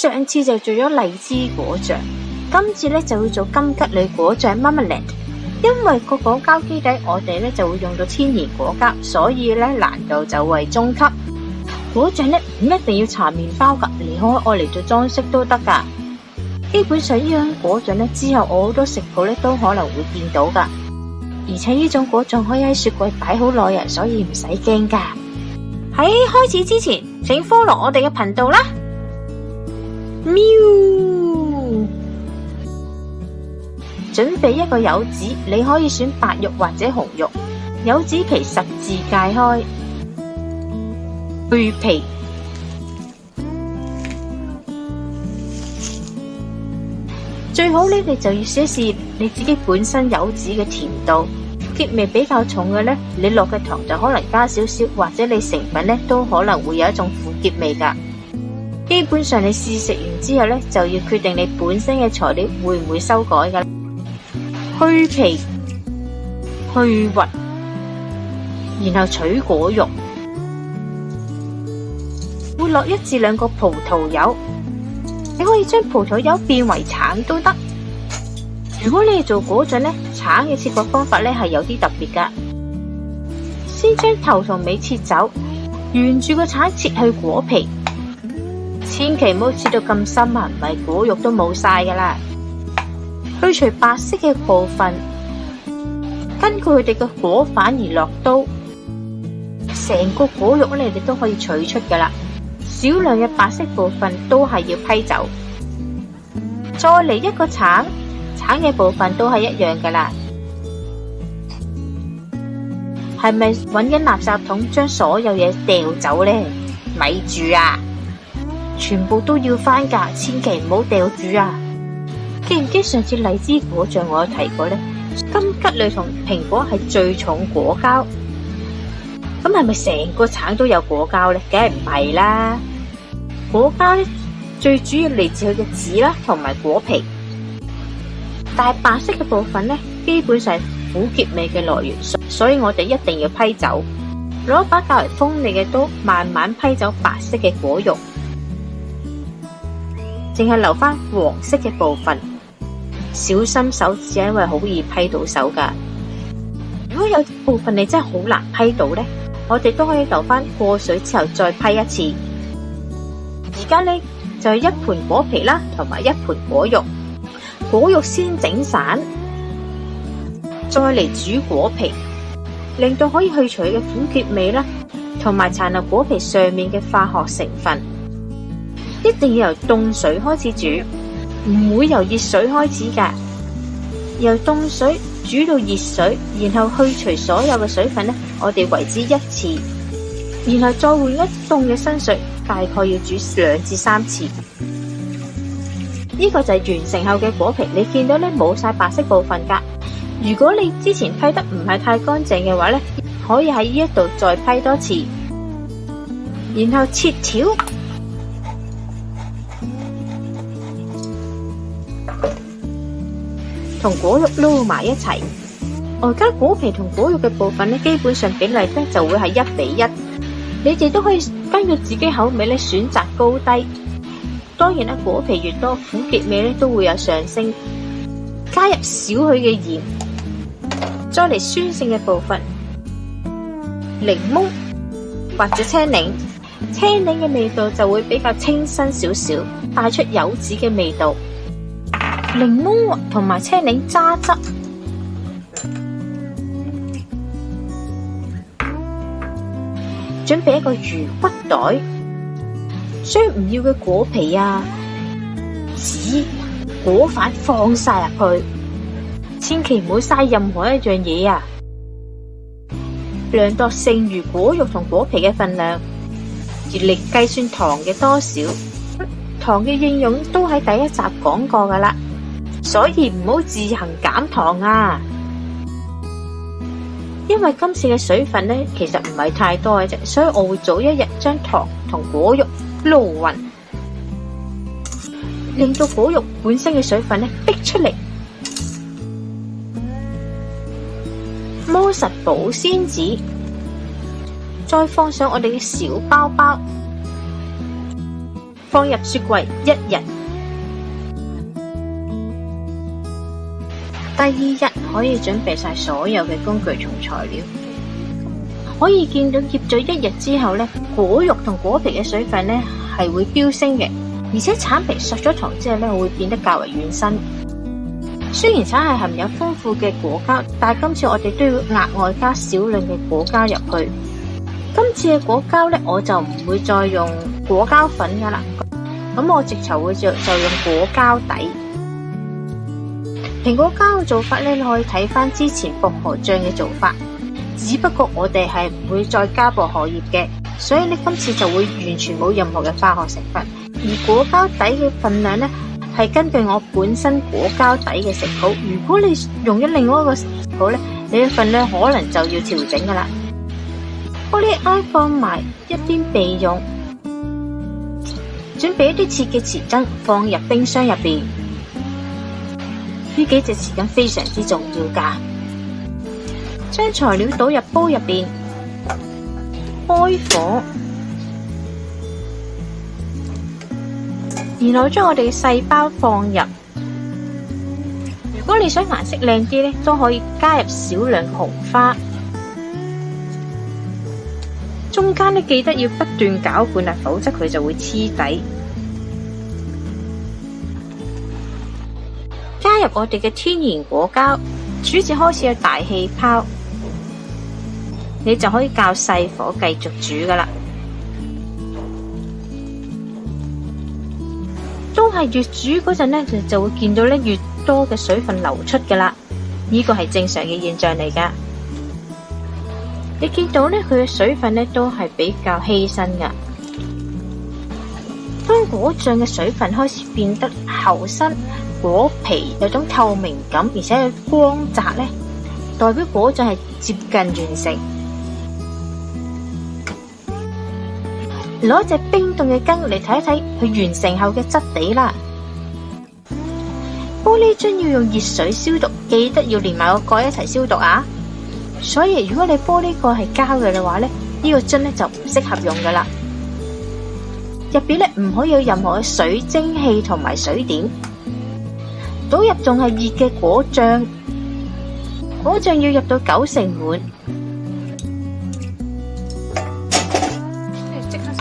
上次就做咗荔枝果醬，今次咧就會做金桔梨果醬 Marmalade。因為個果膠基底我哋咧就會用到天然果膠，所以咧難度就為中級。果醬咧唔一定要搽麵包噶，你可以愛嚟做裝飾都得噶。基本上呢樣果醬咧之後我好多食譜咧都可能會見到噶，而且呢種果醬可以喺雪櫃擺好耐啊，所以唔使驚噶。喺開始之前，請 follow 我哋嘅頻道啦。喵！準備一個柚子，你可以選白肉或者紅肉。柚子皮十字界開，去皮。最好你就要試一試你自己本身柚子嘅甜度，澀味比較重嘅呢，你落嘅糖就可能加少少，或者你成品呢都可能會有一種苦澀味噶。基本上你試食完之後呢，就要決定你本身嘅材料會唔會修改噶。去皮、去核，然後取果肉，會落1至2個葡萄柚。你可以將葡萄柚變為橙都得。如果你係做果醬呢，橙嘅切割方法呢係有啲特別噶。先將頭同尾切走，沿住個橙切去果皮，千祈唔好切到咁深啊，唔係果肉都冇晒噶啦。去除白色嘅部分，根據佢哋嘅果瓣而落刀。成個果肉你哋都可以取出噶啦，少量嘅白色部分都係要批走。再嚟一個橙嘅部分都係一樣噶啦。係咪搵緊垃圾桶將所有嘢掉走呢？咪住啊！全部都要返噶，千祈唔好掉住啊！記唔記上次荔枝果醬我有提過呢？金桔梨同蘋果係最重果膠，咁係咪成個橙都有果膠呢？梗係唔係啦，果膠呢最主要嚟自佢嘅籽啦，同埋果皮。但係白色嘅部分呢，基本上係苦澀味嘅來源，所以我哋一定要批走。攞把較為鋒利嘅刀，慢慢批走白色嘅果肉，淨係留翻黃色嘅部分。小心手指，因為好易批到手噶。如果有部分你真係好難批到呢，我哋都可以留翻過水之後再批一次。而家呢就係1盤果皮啦，同埋1盤果肉。果肉先整散，再嚟煮果皮，令到可以去除佢嘅苦澀味啦，同埋殘留果皮上面嘅化學成分。一定要由凍水開始煮，唔會由熱水開始㗎。由凍水煮到熱水，然後去除所有嘅水分呢，我哋為之1次，然後再換一凍嘅新水，大概要煮2至3次。呢個就係完成後嘅果皮，你見到呢冇晒白色部分㗎。如果你之前批得唔係太乾淨嘅話呢，可以喺呢一度再批多次，然後切條。同果肉撈埋一齊，而家果皮同果肉嘅部分呢，基本上比例呢就會係1比1。你哋都可以根據自己口味呢選擇高低。當然啦，果皮越多，苦澀味呢都會有上升。加入少許嘅鹽，再嚟酸性嘅部分，檸檬或者青檸。青檸嘅味道就會比較清新少少，帶出柚子嘅味道。檸檬同埋青檸榨汁，準備一個魚骨袋，將唔要嘅果皮啊、籽、果瓣放晒入去，千祈唔好嘥任何一樣嘢啊！量度剩餘果肉同果皮嘅份量，而嚟計算糖嘅多少。糖嘅應用都喺第1集講過噶啦。所以唔好自行減糖啊！因為今次嘅水分呢，其實唔係太多嘅啫，所以我會早1日將糖同果肉撈勻，令到果肉本身嘅水分呢逼出嚟。摩實保鮮紙，再放上我哋嘅小包包，放入雪櫃1日。第2日可以準備晒所有嘅工具同材料。可以見到醃咗1日之後呢，果肉同果皮嘅水分呢係會飆升嘅，而且橙皮索咗糖之後呢會變得較為軟身。雖然橙係含有豐富嘅果膠，但係今次我哋都要額外加少量嘅果膠入去。今次嘅果膠呢，我就唔會再用果膠粉噶啦，咁我直頭會就用果膠底。蘋果膠嘅做法呢，你可以睇翻之前薄荷醬嘅做法。只不過我哋係唔會再加薄荷葉嘅，所以呢今次就會完全冇任何嘅化學成分。而果膠底嘅份量呢，係根據我本身果膠底嘅食譜。如果你用咗另外一個食譜呢，你嘅份量可能就要調整噶啦。玻璃罌放埋一邊備用，準備一啲切嘅匙羹放入冰箱入邊。呢幾隻匙羹非常之重要噶。將材料倒入煲入邊，開火，然後將我哋嘅細胞放入。如果你想顏色靚啲呢，都可以加入少量紅花。中間呢，記得要不斷攪拌啊，否則佢就會黐底。加入我哋嘅天然果膠，煮至開始有大氣泡，你就可以較細火繼續煮噶啦。都係越煮嗰陣呢，你就會見到呢越多嘅水分流出噶啦。呢個係正常嘅現象嚟噶。你見到呢，佢嘅水分呢都係比較稀身噶。當果醬嘅水分開始變得厚身，果皮有種透明感，而且有光澤呢，代表果醬係接近完成。攞隻冰凍嘅羹嚟睇一睇佢完成後嘅質地啦。玻璃樽要用熱水消毒，記得要連埋個蓋一齊消毒啊！所以如果你玻璃蓋係膠嘅話呢，呢個樽呢就唔適合用噶啦。入邊呢唔可以有任何嘅水蒸氣同埋水點。倒入仲係熱嘅果醬，果醬要入到90%滿。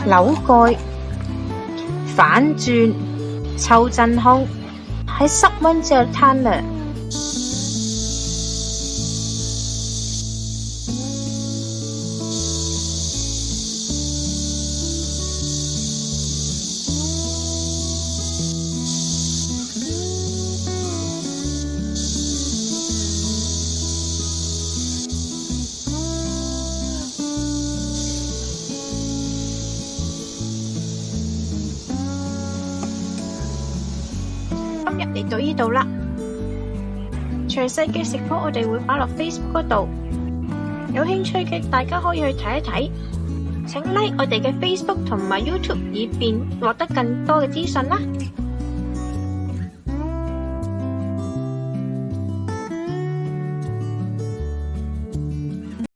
扭蓋，反轉，抽真空，喺室溫之後攤涼。今日嚟到呢度啦，詳細嘅食譜我哋會擺落 Facebook 嗰度，有興趣嘅大家可以去睇一睇。請 like 我哋嘅 Facebook 同埋 YouTube，以便獲得更多嘅資訊啦。